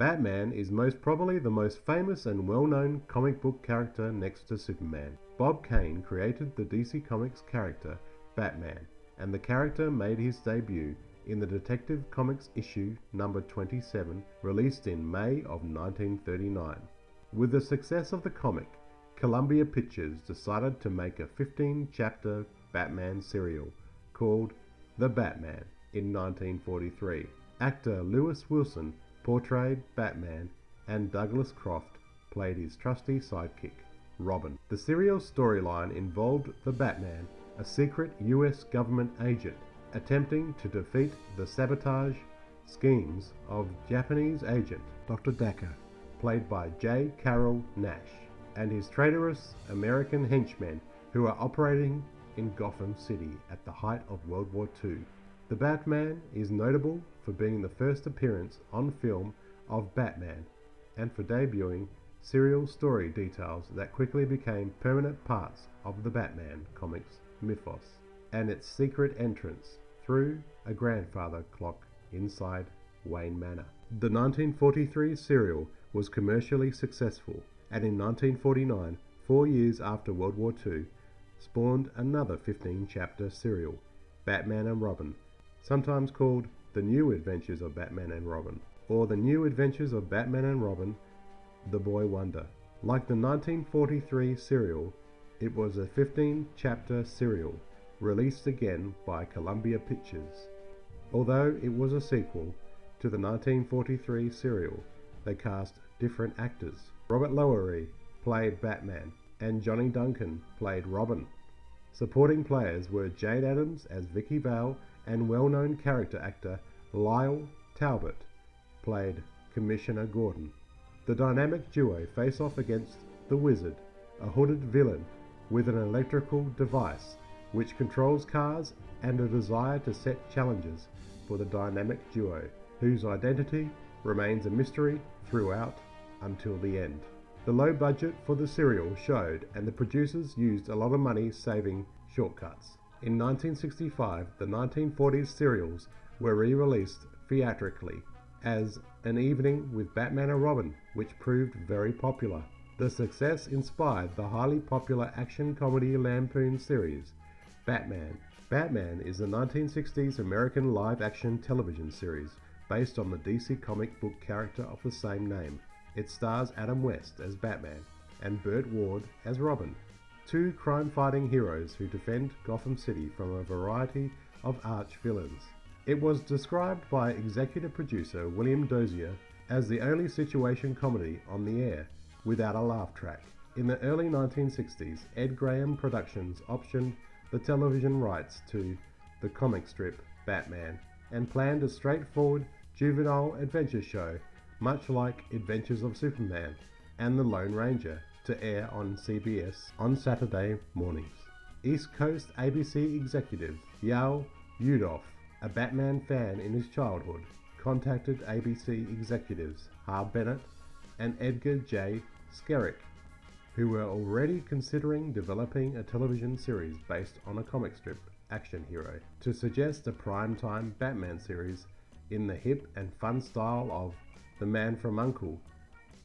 Batman is most probably the most famous and well-known comic book character next to Superman. Bob Kane created the DC Comics character Batman, and the character made his debut in the Detective Comics issue number 27, released in May of 1939. With the success of the comic, Columbia Pictures decided to make a 15-chapter Batman serial called The Batman in 1943. Actor Lewis Wilson portrayed Batman, and Douglas Croft played his trusty sidekick, Robin. The serial storyline involved the Batman, a secret US government agent, attempting to defeat the sabotage schemes of Japanese agent Dr. Daka, played by J. Carroll Nash, and his traitorous American henchmen who are operating in Gotham City at the height of World War II. The Batman is notable for being the first appearance on film of Batman and for debuting serial story details that quickly became permanent parts of the Batman comics mythos, and its secret entrance through a grandfather clock inside Wayne Manor. The 1943 serial was commercially successful, and in 1949, 4 years after World War II, spawned another 15-chapter serial, Batman and Robin, sometimes called The New Adventures of Batman and Robin, or The New Adventures of Batman and Robin, The Boy Wonder. Like the 1943 serial, it was a 15-chapter serial, released again by Columbia Pictures. Although it was a sequel to the 1943 serial, they cast different actors. Robert Lowery played Batman, and Johnny Duncan played Robin. Supporting players were Jane Adams as Vicky Vale, and well-known character actor Lyle Talbot played Commissioner Gordon. The dynamic duo face off against the Wizard, a hooded villain with an electrical device which controls cars and a desire to set challenges for the dynamic duo, whose identity remains a mystery throughout until the end. The low budget for the serial showed, and the producers used a lot of money saving shortcuts. In 1965, the 1940s serials were re-released theatrically as An Evening with Batman and Robin, which proved very popular. The success inspired the highly popular action comedy Lampoon series, Batman. Batman is a 1960s American live-action television series based on the DC comic book character of the same name. It stars Adam West as Batman and Burt Ward as Robin, two crime-fighting heroes who defend Gotham City from a variety of arch-villains. It was described by executive producer William Dozier as the only situation comedy on the air without a laugh track. In the early 1960s, Ed Graham Productions optioned the television rights to the comic strip Batman and planned a straightforward juvenile adventure show much like Adventures of Superman and the Lone Ranger, to air on CBS on Saturday mornings. East Coast ABC executive Yale Udoff, a Batman fan in his childhood, contacted ABC executives Harv Bennett and Edgar J. Skerrick, who were already considering developing a television series based on a comic strip action hero, to suggest a primetime Batman series in the hip and fun style of The Man from U.N.C.L.E.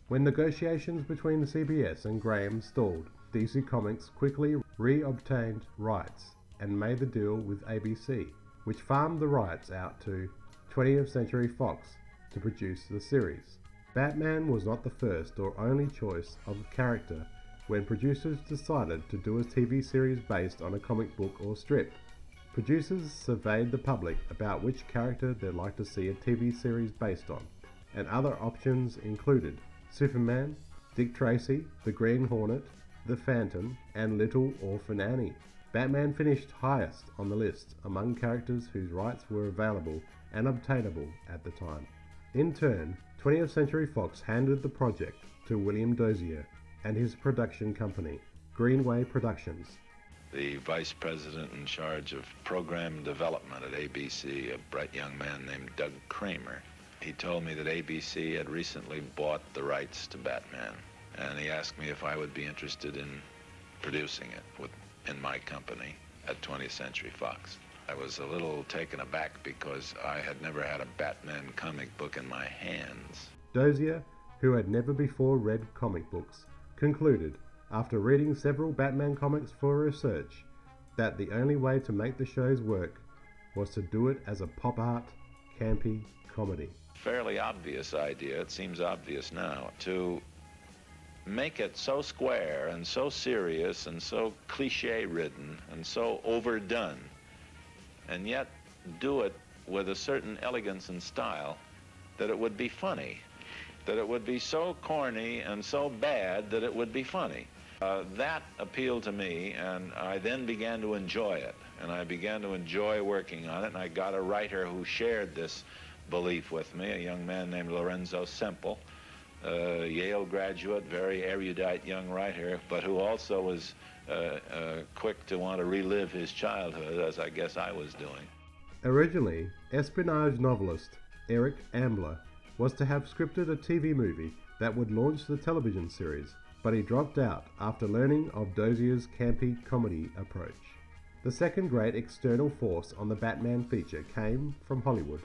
When negotiations between the CBS and Graham stalled, DC Comics quickly re-obtained rights and made the deal with ABC, which farmed the rights out to 20th Century Fox to produce the series. Batman was not the first or only choice of character when producers decided to do a TV series based on a comic book or strip. Producers surveyed the public about which character they'd like to see a TV series based on, and other options included Superman, Dick Tracy, the Green Hornet, the Phantom, and Little Orphan Annie. Batman finished highest on the list among characters whose rights were available and obtainable at the time. In turn, 20th Century Fox handed the project to William Dozier and his production company, Greenway Productions. The vice president in charge of program development at ABC, a bright young man named Doug Kramer, he told me that ABC had recently bought the rights to Batman, and he asked me if I would be interested in producing it in my company at 20th Century Fox. I was a little taken aback because I had never had a Batman comic book in my hands. Dozier, who had never before read comic books, concluded, after reading several Batman comics for research, that the only way to make the shows work was to do it as a pop art, campy comedy. Fairly obvious idea, it seems obvious now, to make it so square and so serious and so cliche-ridden and so overdone, and yet do it with a certain elegance and style that it would be funny, that it would be so corny and so bad that it would be funny. That appealed to me, and I then began to enjoy it, and I began to enjoy working on it, and I got a writer who shared this belief with me, a young man named Lorenzo Semple, a Yale graduate, very erudite young writer, but who also was quick to want to relive his childhood, as I guess I was doing. Originally, espionage novelist Eric Ambler was to have scripted a TV movie that would launch the television series, but he dropped out after learning of Dozier's campy comedy approach. The second great external force on the Batman feature came from Hollywood.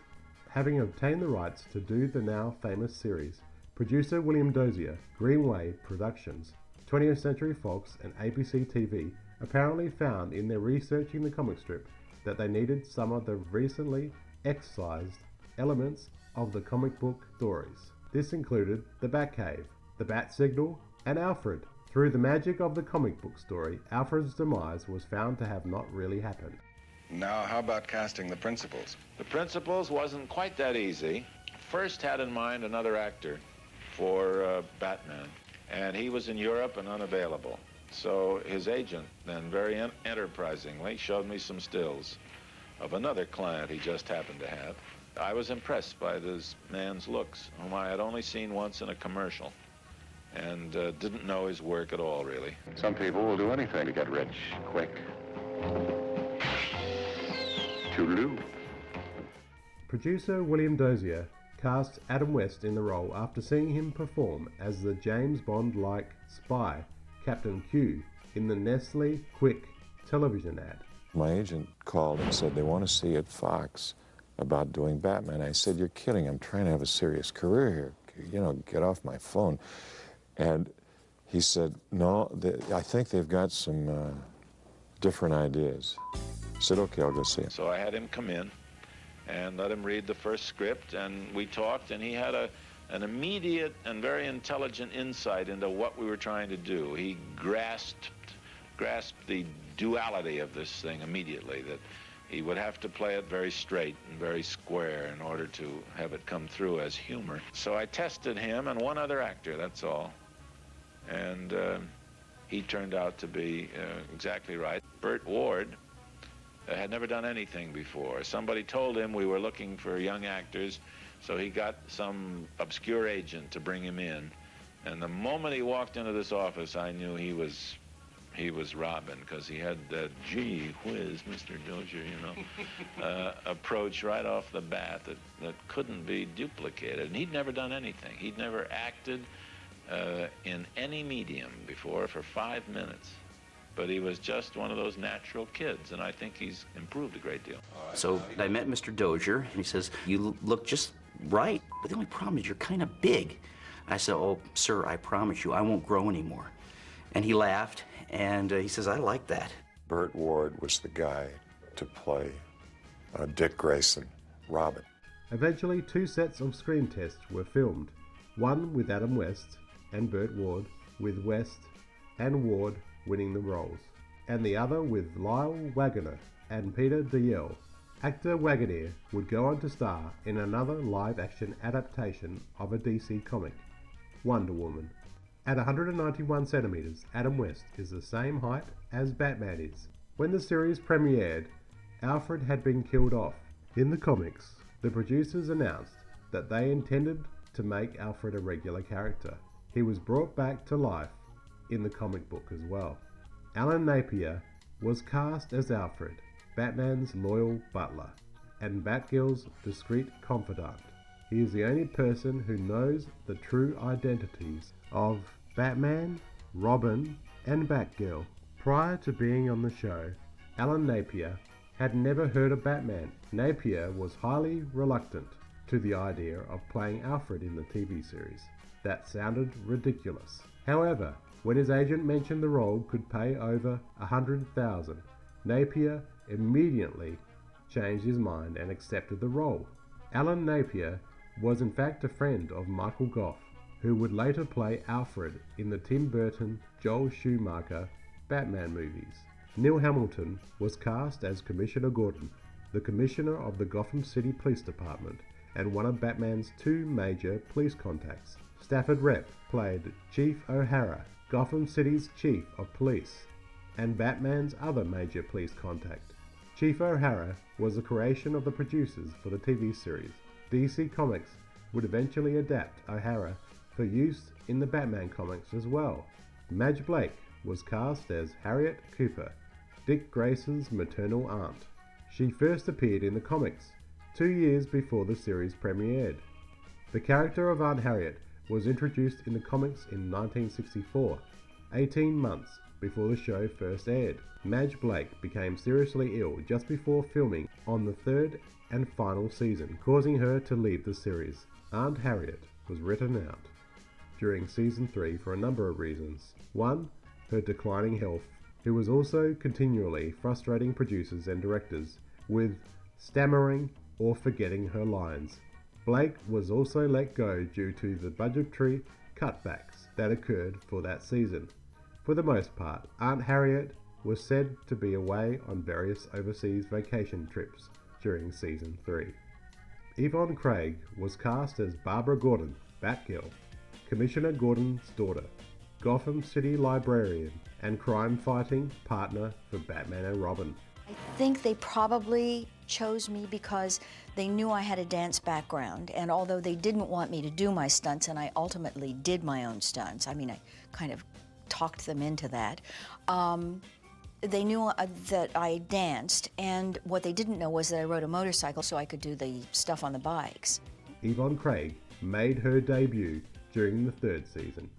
Having obtained the rights to do the now famous series, producer William Dozier, Greenway Productions, 20th Century Fox and ABC TV apparently found in their researching the comic strip that they needed some of the recently excised elements of the comic book stories. This included the Batcave, the Bat Signal, and Alfred. Through the magic of the comic book story, Alfred's demise was found to have not really happened. Now, how about casting the principals? The principals wasn't quite that easy. First had in mind another actor for Batman, and he was in Europe and unavailable. So his agent then very enterprisingly showed me some stills of another client he just happened to have. I was impressed by this man's looks, whom I had only seen once in a commercial, and didn't know his work at all, really. Some people will do anything to get rich quick. Toodaloo. Producer William Dozier cast Adam West in the role after seeing him perform as the James Bond-like spy, Captain Q, in the Nestle Quick television ad. My agent called and said they want to see at Fox about doing Batman. I said, "You're kidding. I'm trying to have a serious career here. You know, get off my phone." And he said, "No, I think they've got some different ideas." I said, "Okay, I'll go see him." So I had him come in and let him read the first script, and we talked, and he had an immediate and very intelligent insight into what we were trying to do. He grasped the duality of this thing immediately, that he would have to play it very straight and very square in order to have it come through as humor. So I tested him and one other actor, that's all. And he turned out to be exactly right. Burt Ward had never done anything before. Somebody told him we were looking for young actors, so he got some obscure agent to bring him in. And the moment he walked into this office, I knew he was Robin, because he had that gee whiz, Mr. Dozier, approach right off the bat that couldn't be duplicated. And he'd never done anything. He'd never acted in any medium before for 5 minutes. But he was just one of those natural kids, and I think he's improved a great deal. So I met Mr. Dozier, and he says, "You look just right, but the only problem is you're kind of big." I said, "Oh, sir, I promise you, I won't grow anymore." And he laughed, and he says, "I like that." Burt Ward was the guy to play Dick Grayson, Robin. Eventually, 2 sets of screen tests were filmed, one with Adam West and Burt Ward, with West and Ward winning the roles, and the other with Lyle Waggoner and Peter DeYoung. Actor Waggoner would go on to star in another live-action adaptation of a DC comic, Wonder Woman. At 191 centimeters, Adam West is the same height as Batman is. When the series premiered, Alfred had been killed off. In the comics, the producers announced that they intended to make Alfred a regular character. He was brought back to life in the comic book as well. Alan Napier was cast as Alfred, Batman's loyal butler, and Batgirl's discreet confidant. He is the only person who knows the true identities of Batman, Robin, and Batgirl. Prior to being on the show, Alan Napier had never heard of Batman. Napier was highly reluctant to the idea of playing Alfred in the TV series. That sounded ridiculous. However, when his agent mentioned the role could pay over $100,000, Napier immediately changed his mind and accepted the role. Alan Napier was in fact a friend of Michael Gough, who would later play Alfred in the Tim Burton, Joel Schumacher Batman movies. Neil Hamilton was cast as Commissioner Gordon, the commissioner of the Gotham City Police Department and one of Batman's two major police contacts. Stafford Rep played Chief O'Hara, Gotham City's chief of police, and Batman's other major police contact. Chief O'Hara was a creation of the producers for the TV series. DC Comics would eventually adapt O'Hara for use in the Batman comics as well. Madge Blake was cast as Harriet Cooper, Dick Grayson's maternal aunt. She first appeared in the comics 2 years before the series premiered. The character of Aunt Harriet was introduced in the comics in 1964, 18 months before the show first aired. Madge Blake became seriously ill just before filming on the third and final season, causing her to leave the series. Aunt Harriet was written out during season 3 for a number of reasons. One, her declining health, who was also continually frustrating producers and directors with stammering or forgetting her lines. Blake was also let go due to the budgetary cutbacks that occurred for that season. For the most part, Aunt Harriet was said to be away on various overseas vacation trips during season 3. Yvonne Craig was cast as Barbara Gordon, Batgirl, Commissioner Gordon's daughter, Gotham City librarian, and crime-fighting partner for Batman and Robin. I think they probably chose me because they knew I had a dance background, and although they didn't want me to do my stunts, and I ultimately did my own stunts, I mean, I kind of talked them into that, they knew that I danced, and what they didn't know was that I rode a motorcycle so I could do the stuff on the bikes. Yvonne Craig made her debut during the third season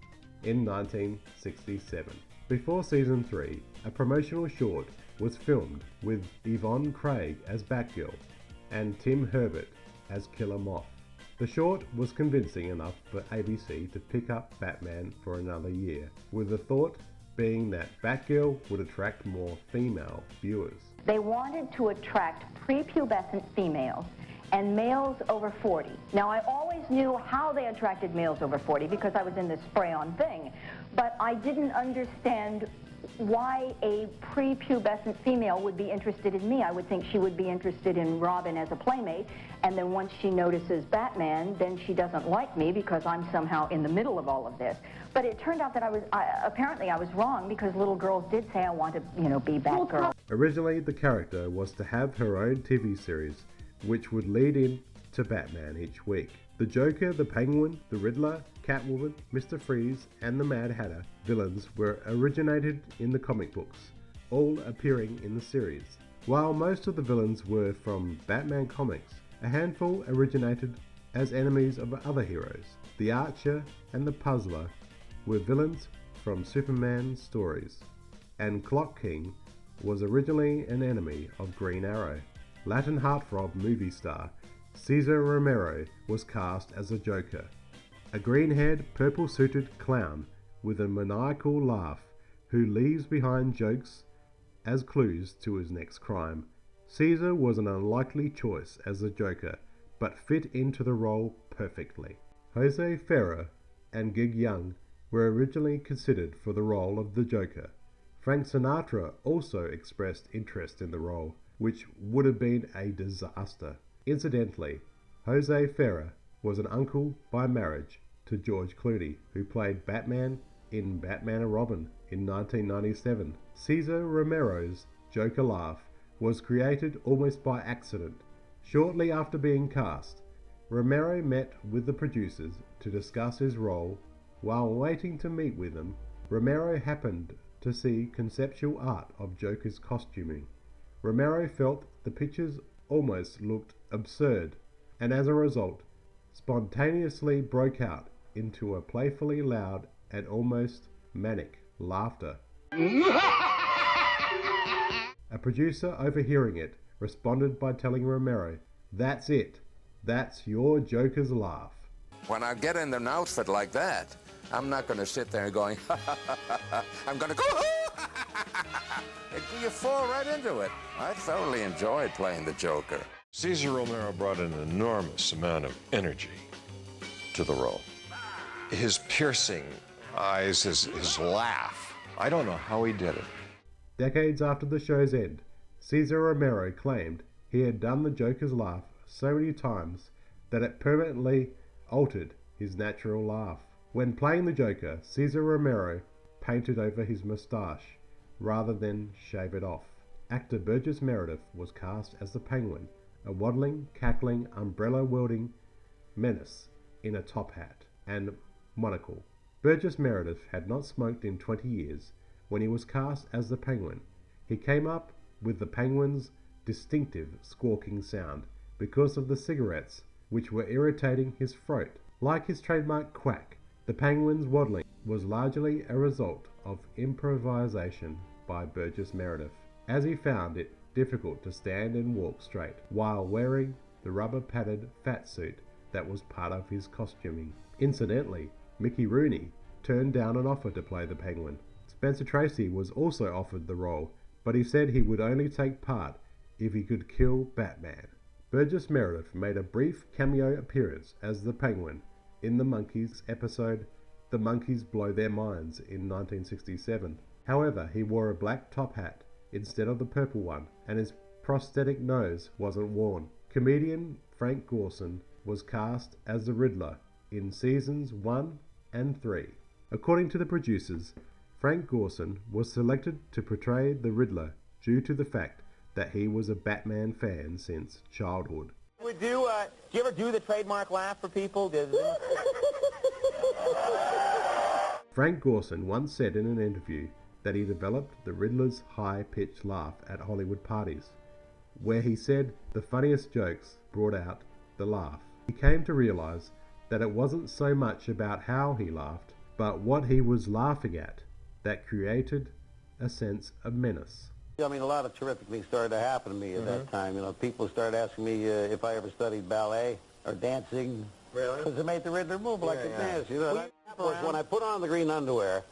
in 1967. Before season 3, a promotional short was filmed with Yvonne Craig as Batgirl and Tim Herbert as Killer Moth. The short was convincing enough for ABC to pick up Batman for another year, with the thought being that Batgirl would attract more female viewers. They wanted to attract prepubescent females and males over 40. Now, I always knew how they attracted males over 40 because I was in this spray-on thing, but I didn't understand why a prepubescent female would be interested in me. I would think she would be interested in Robin as a playmate, and then once she notices Batman, then she doesn't like me because I'm somehow in the middle of all of this. But it turned out that apparently I was wrong, because little girls did say I want to, be Batgirl. Originally, the character was to have her own TV series, which would lead in to Batman each week. The Joker, the Penguin, the Riddler, Catwoman, Mr. Freeze, and the Mad Hatter villains were originated in the comic books, all appearing in the series. While most of the villains were from Batman comics, a handful originated as enemies of other heroes. The Archer and the Puzzler were villains from Superman stories, and Clock King was originally an enemy of Green Arrow. Latin heartthrob movie star Cesar Romero was cast as a Joker, a green-haired, purple-suited clown with a maniacal laugh who leaves behind jokes as clues to his next crime. Cesar was an unlikely choice as the Joker, but fit into the role perfectly. Jose Ferrer and Gig Young were originally considered for the role of the Joker. Frank Sinatra also expressed interest in the role, which would have been a disaster. Incidentally, Jose Ferrer was an uncle by marriage to George Clooney, who played Batman in Batman and Robin in 1997. Cesar Romero's Joker laugh was created almost by accident. Shortly after being cast, Romero met with the producers to discuss his role. While waiting to meet with them, Romero happened to see conceptual art of Joker's costuming. Romero felt the pictures almost looked absurd, and as a result, spontaneously broke out into a playfully loud and almost manic laughter. A producer overhearing it responded by telling Romero, "That's it. That's your Joker's laugh. When I get in an outfit like that, I'm not going to sit there going, I'm going to go, you fall right into it. I thoroughly enjoyed playing the Joker. Cesar Romero brought an enormous amount of energy to the role. His piercing eyes, his laugh. I don't know how he did it. Decades after the show's end, Cesar Romero claimed he had done the Joker's laugh so many times that it permanently altered his natural laugh. When playing the Joker, Cesar Romero painted over his moustache rather than shave it off. Actor Burgess Meredith was cast as the Penguin, a waddling, cackling, umbrella-wielding menace in a top hat and monocle. Burgess Meredith had not smoked in 20 years. When he was cast as the Penguin, he came up with the Penguin's distinctive squawking sound because of the cigarettes, which were irritating his throat. Like his trademark quack, the Penguin's waddling was largely a result of improvisation by Burgess Meredith, as he found it difficult to stand and walk straight while wearing the rubber-padded fat suit that was part of his costuming. Incidentally, Mickey Rooney turned down an offer to play the Penguin. Spencer Tracy was also offered the role, but he said he would only take part if he could kill Batman. Burgess Meredith made a brief cameo appearance as the Penguin in the Monkees episode The Monkees Blow Their Minds in 1967. However, he wore a black top hat instead of the purple one, and his prosthetic nose wasn't worn. Comedian Frank Gorshin was cast as the Riddler in seasons 1 and 3. According to the producers, Frank Gorshin was selected to portray the Riddler due to the fact that he was a Batman fan since childhood. Do you ever do the trademark laugh for people? Frank Gorshin once said in an interview that he developed the Riddler's high-pitched laugh at Hollywood parties, where he said the funniest jokes brought out the laugh. He came to realize that it wasn't so much about how he laughed, but what he was laughing at that created a sense of menace. I mean, a lot of terrific things started to happen to me at that time. You know, people started asking me if I ever studied ballet or dancing. Really? Because it made the Riddler move like a dance. You know, of course, when I put on the green underwear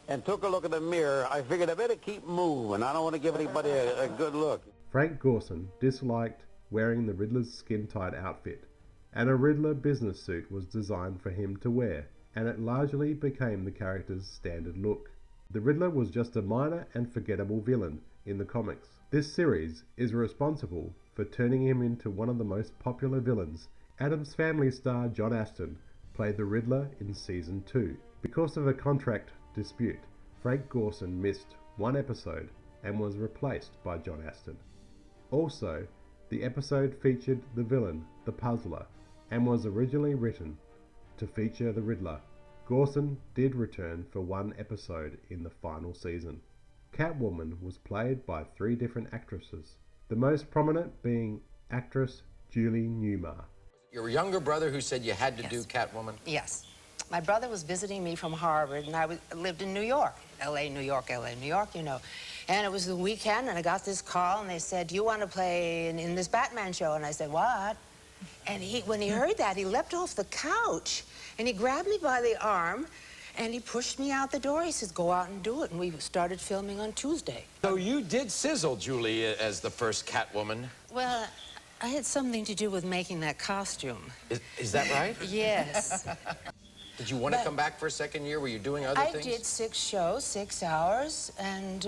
and took a look at the mirror, I figured I better keep moving. I don't want to give anybody a good look. Frank Gorshin disliked wearing the Riddler's skin-tight outfit, and a Riddler business suit was designed for him to wear, and it largely became the character's standard look. The Riddler was just a minor and forgettable villain in the comics. This series is responsible for turning him into one of the most popular villains. Addams Family star John Astin played the Riddler in Season 2. Because of a contract dispute, Frank Gorshin missed one episode and was replaced by John Astin. Also, the episode featured the villain, the Puzzler, and was originally written to feature the Riddler. Gorshin did return for one episode in the final season. Catwoman was played by 3 different actresses, the most prominent being actress Julie Newmar. Your younger brother who said you had to do Catwoman? Yes. My brother was visiting me from Harvard, and I lived in New York. L.A., New York, L.A., New York, you know. And it was the weekend, and I got this call, and they said, do you want to play in this Batman show? And I said, what? And when he heard that, he leapt off the couch, and he grabbed me by the arm, and he pushed me out the door. He says, go out and do it. And we started filming on Tuesday. So you did sizzle Julie as the first Catwoman? Well, I had something to do with making that costume. Is that right? Yes. Did you want to come back for a second year? Were you doing other things? I did 6 shows, 6 hours, and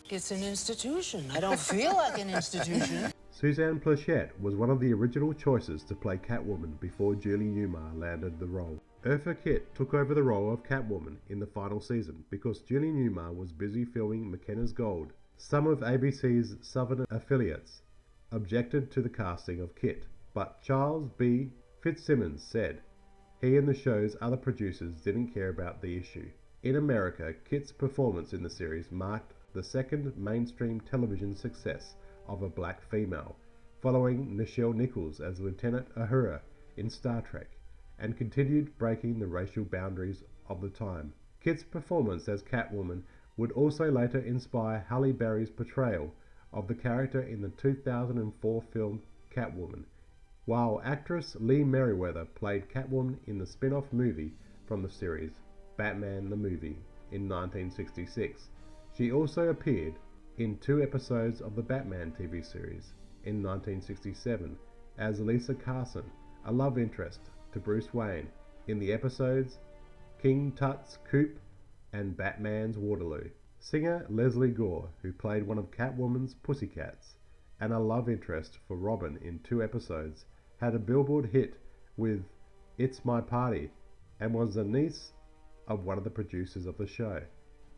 it's an institution. I don't feel like an institution. Suzanne Plachette was one of the original choices to play Catwoman before Julie Newmar landed the role. Eartha Kitt took over the role of Catwoman in the final season because Julie Newmar was busy filming McKenna's Gold. Some of ABC's Southern affiliates objected to the casting of Kitt, but Charles B. Fitzsimmons said he and the show's other producers didn't care about the issue. In America, Kitt's performance in the series marked the second mainstream television success of a black female, following Nichelle Nichols as Lieutenant Uhura in Star Trek, and continued breaking the racial boundaries of the time. Kitt's performance as Catwoman would also later inspire Halle Berry's portrayal of the character in the 2004 film Catwoman. while actress Lee Meriwether played Catwoman in the spin-off movie from the series, Batman the Movie, in 1966. She also appeared in 2 episodes of the Batman TV series in 1967 as Lisa Carson, a love interest to Bruce Wayne, in the episodes King Tut's Coup and Batman's Waterloo. Singer Leslie Gore, who played one of Catwoman's pussycats and a love interest for Robin in 2 episodes, had a Billboard hit with It's My Party and was the niece of one of the producers of the show.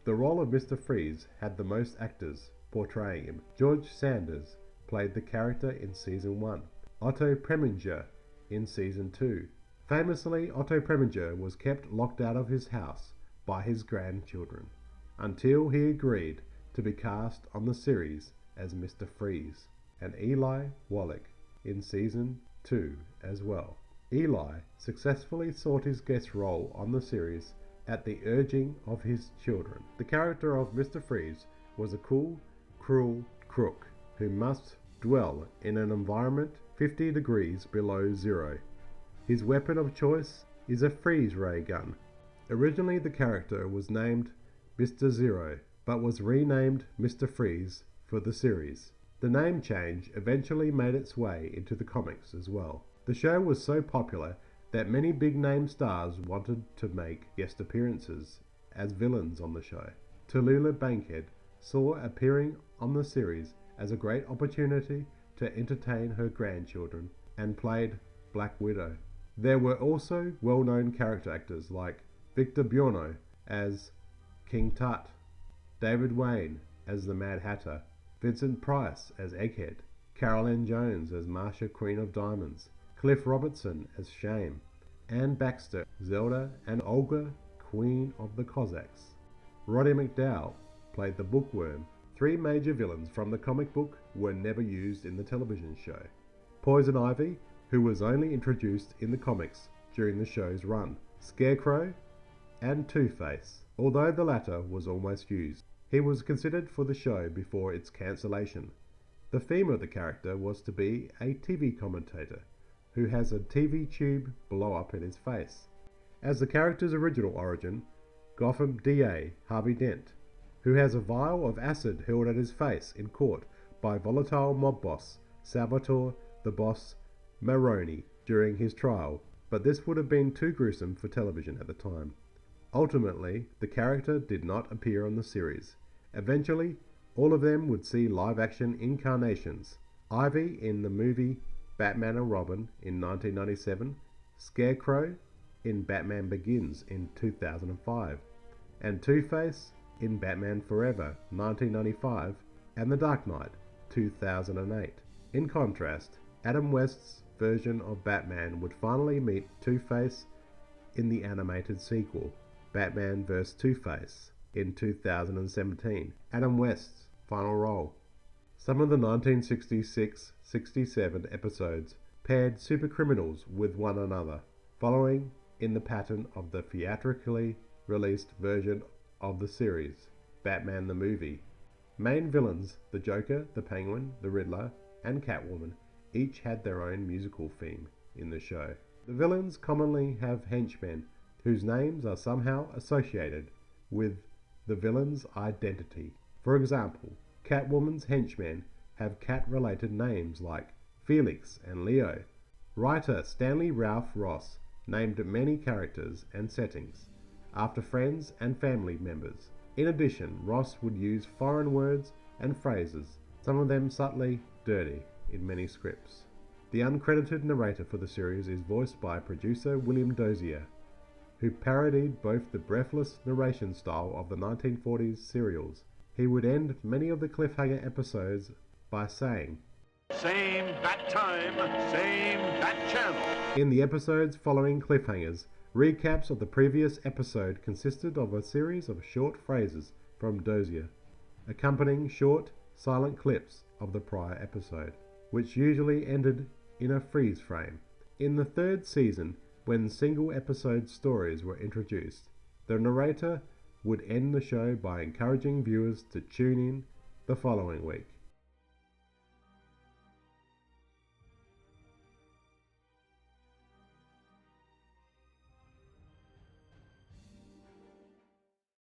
The role of Mr. Freeze had the most actors portraying him. George Sanders played the character in Season 1, Otto Preminger in Season 2. Famously, Otto Preminger was kept locked out of his house by his grandchildren until he agreed to be cast on the series as Mr. Freeze, and Eli Wallach in Season 2 as well. Eli successfully sought his guest role on the series at the urging of his children. The character of Mr. Freeze was a cool, cruel crook who must dwell in an environment 50 degrees below zero. His weapon of choice is a freeze ray gun. Originally the character was named Mr. Zero, but was renamed Mr. Freeze for the series. The name change eventually made its way into the comics as well. The show was so popular that many big-name stars wanted to make guest appearances as villains on the show. Tallulah Bankhead saw appearing on the series as a great opportunity to entertain her grandchildren and played Black Widow. There were also well-known character actors like Victor Buono as King Tut, David Wayne as the Mad Hatter, Vincent Price as Egghead, Carol Ann Jones as Marcia Queen of Diamonds, Cliff Robertson as Shame, Anne Baxter, Zelda, and Olga, Queen of the Cossacks. Roddy McDowall played the Bookworm. 3 major villains from the comic book were never used in the television show. Poison Ivy, who was only introduced in the comics during the show's run, Scarecrow, and Two-Face, although the latter was almost used. He was considered for the show before its cancellation. The theme of the character was to be a TV commentator who has a TV tube blow up in his face. As the character's original origin, Gotham DA Harvey Dent, who has a vial of acid hurled at his face in court by volatile mob boss Salvatore the Boss MARONI during his trial, but this would have been too gruesome for television at the time. Ultimately, the character did not appear on the series. Eventually, all of them would see live-action incarnations. Ivy in the movie Batman and Robin in 1997, Scarecrow in Batman Begins in 2005, and Two-Face in Batman Forever 1995 and The Dark Knight 2008. In contrast, Adam West's version of Batman would finally meet Two-Face in the animated sequel, Batman vs. Two-Face, in 2017, Adam West's final role. Some of the 1966-67 episodes paired supercriminals with one another, following in the pattern of the theatrically released version of the series, Batman the Movie. Main villains, the Joker, the Penguin, the Riddler, and Catwoman, each had their own musical theme in the show. The villains commonly have henchmen whose names are somehow associated with the villain's identity. For example, Catwoman's henchmen have cat-related names like Felix and Leo. Writer Stanley Ralph Ross named many characters and settings after friends and family members. In addition, Ross would use foreign words and phrases, some of them subtly dirty, in many scripts. The uncredited narrator for the series is voiced by producer William Dozier, who parodied both the breathless narration style of the 1940s serials. He would end many of the cliffhanger episodes by saying, "Same bat time, same bat channel." In the episodes following cliffhangers, recaps of the previous episode consisted of a series of short phrases from Dozier, accompanying short, silent clips of the prior episode, which usually ended in a freeze frame. In the 3rd season, when single episode stories were introduced, the narrator would end the show by encouraging viewers to tune in the following week.